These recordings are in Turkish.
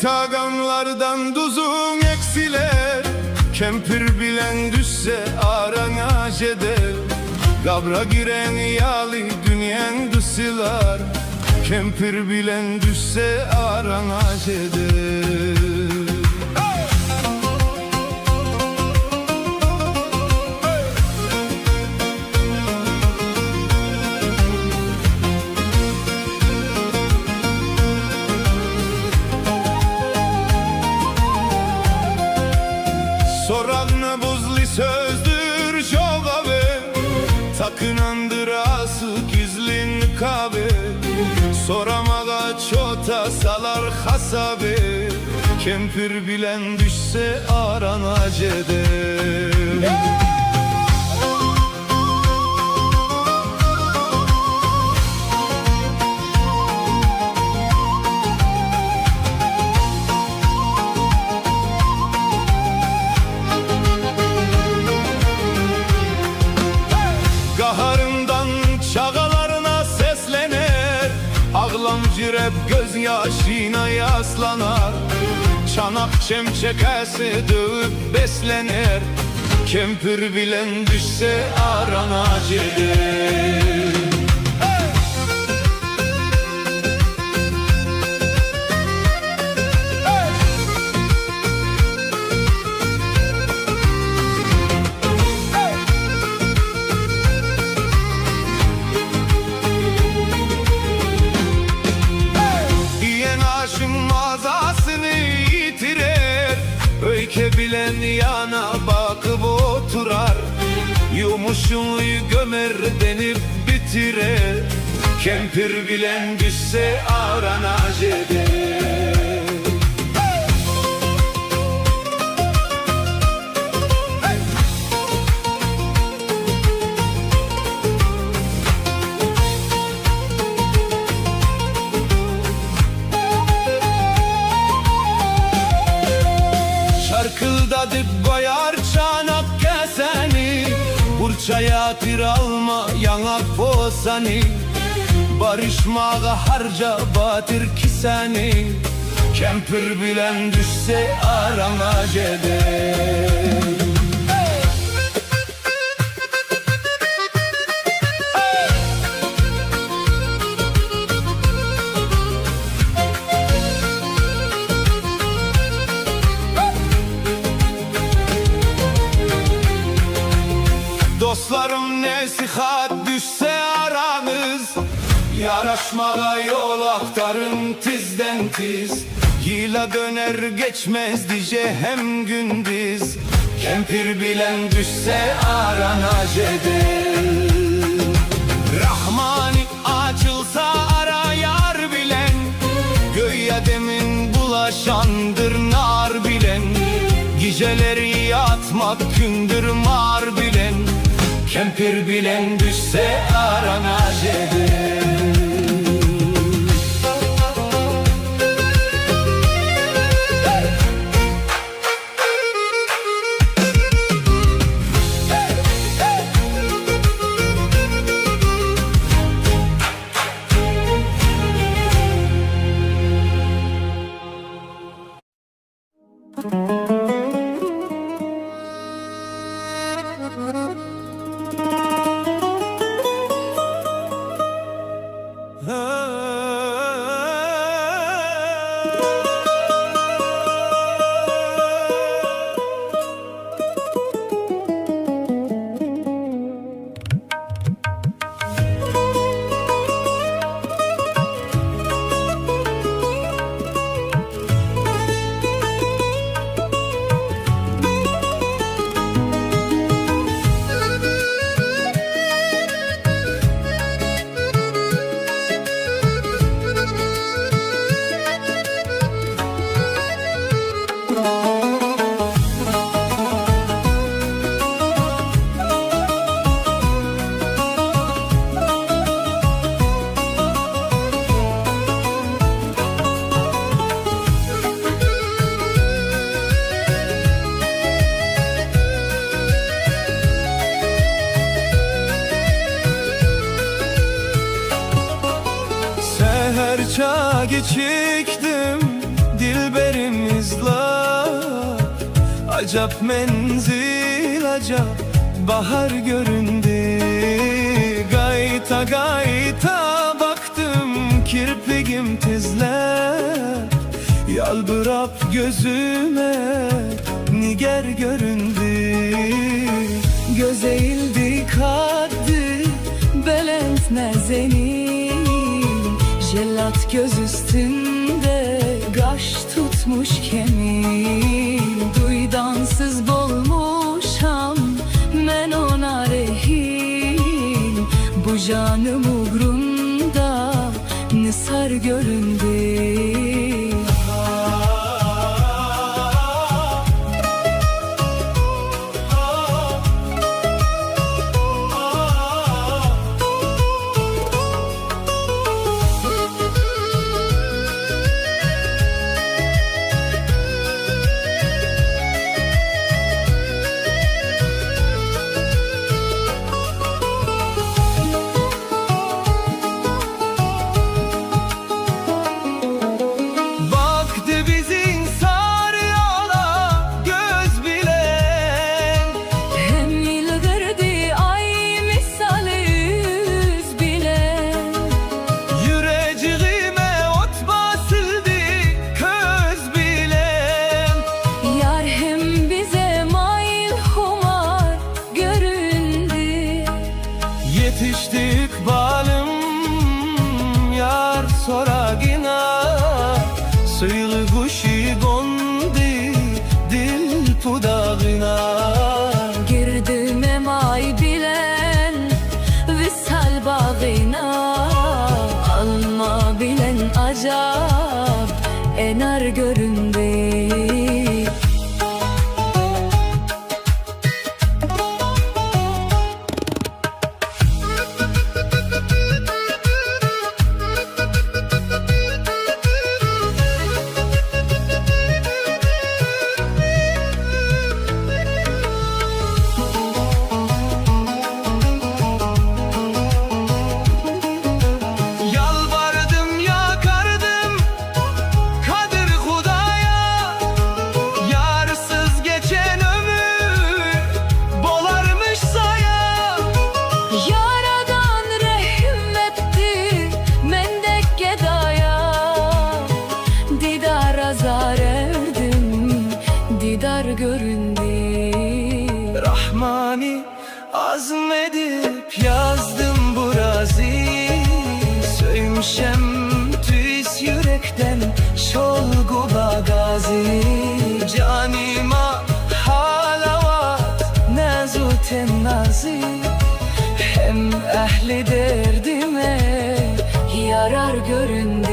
tagamlardan tuzun eksiler. Kempir bilen düşse aranaj eder. Gabra giren yali dünyen dısılar. Kempir bilen düşse aranaj eder. Soranı buzli sözdür çok abi. Takınandırası gizlin kabe. Soramaga çota salar hasabe. Kempir bilen düşse aranaj eder. Gaharından çağalarına seslenir. Ağlamcı rap gözyaşına yaslanar. Çanak çemçekesi dövüp beslenir. Kempir bilen düşse aranaj eder. Mağazasını yitirir. Öykü bilen yana bakıp oturar. Yumuşuyu gömer denip bitirir. Kempir bilen düşse aranaj eder. Şarkıldadık koyar çanak keseni. Burçaya tir alma yanak posani. Barışmağa harca batır ki seni. Kempir bilen düşse aranaj eder. Dostlarım nesihat düşse aranız. Yaraşmağa yol aktarın tizden tiz. Yıla döner geçmez dice hem gündüz. Kempir bilen düşse aranaj eder. Rahmani açılsa ara yar bilen. Göğe demin bulaşandır nar bilen. Geceleri yatmak gündür mar bilen. Kempir bilen düşse aranaj eder. Çağ geçiktim dilberim. Acap menzil acap bahar göründü. Gayta gayta baktım kirpigim tizler, yalbırap gözüme niger göründü. Göz eğildi kaddi belent nazenin, jelat göz üstünde gaş tutmuş kemin. Duydansız bolmuşam men ona rehin, bu canım uğrunda nisar göründü. Yetişti ikbalım yar soragina, sıylı kuşi gondi dil pudağına. Girdim emay bilen visal bağına, alma bilen acab enar göründü. Didar göründü. Rahmani azmedip yazdım bu razi, söymişem tüys yürekten şolgu bagazi. Canima halavat nazuten nazi, hem ehli derdime yarar göründü.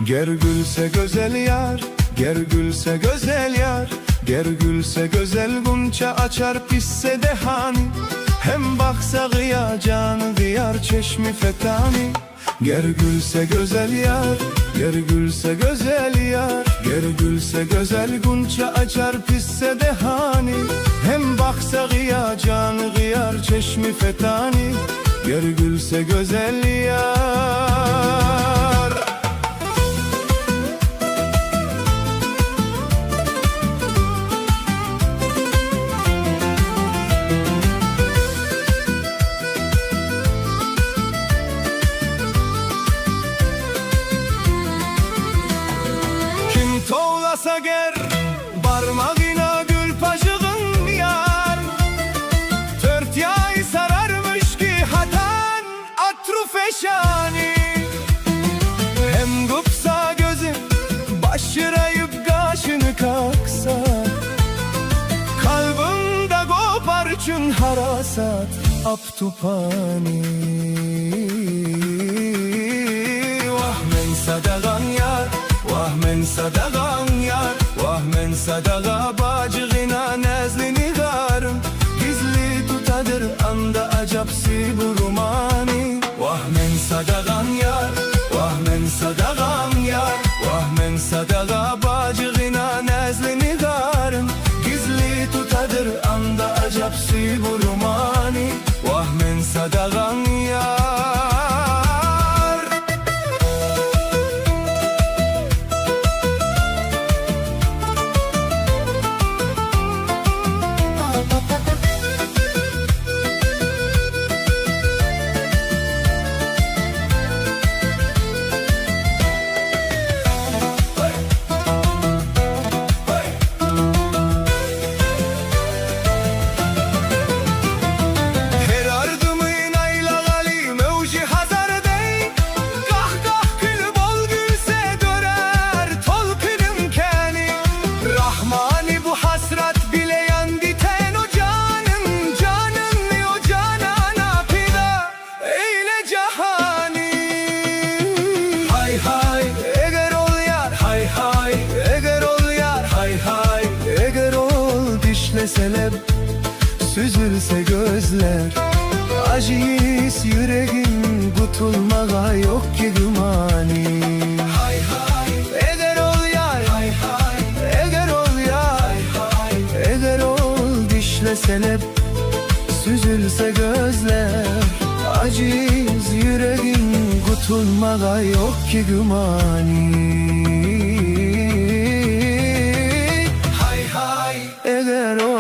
Ger gülse güzel yar, ger gülse güzel yar, ger gülse güzel gunça açar pisse dehani. Hem baksa gıya canı diyar çeşmi fetani. Ger gülse güzel yar, ger gülse güzel yar, ger gülse güzel gunça açar pisse dehani. Hem baksa gıya canı diyar çeşmi fetani. Ger gülse güzel yar. Tovlasa ger barma üçün harasat aptupani. Vah men sadagan yar, vah men sadagan yar, vah men sadaga bacığına nezlini garım. Gizli tutadır anda acapsi bu rumani. Vah men sadagan yar, vah men sadagan yar, vah men sadaga bacığına nezlini garım. Gizli tutadır anda acapsi bu rumani. Vah men sadagan yar. Selep süzülse gözler, acıyız yüreğim, kutulmağa yok ki gümani. Hay hay eğer ol yar, hay hay eğer ol yar, hay hay eğer ol dişle selep süzülse gözler, acıyız yüreğim, kutulmağa yok ki gümani. Hay hay eğer ol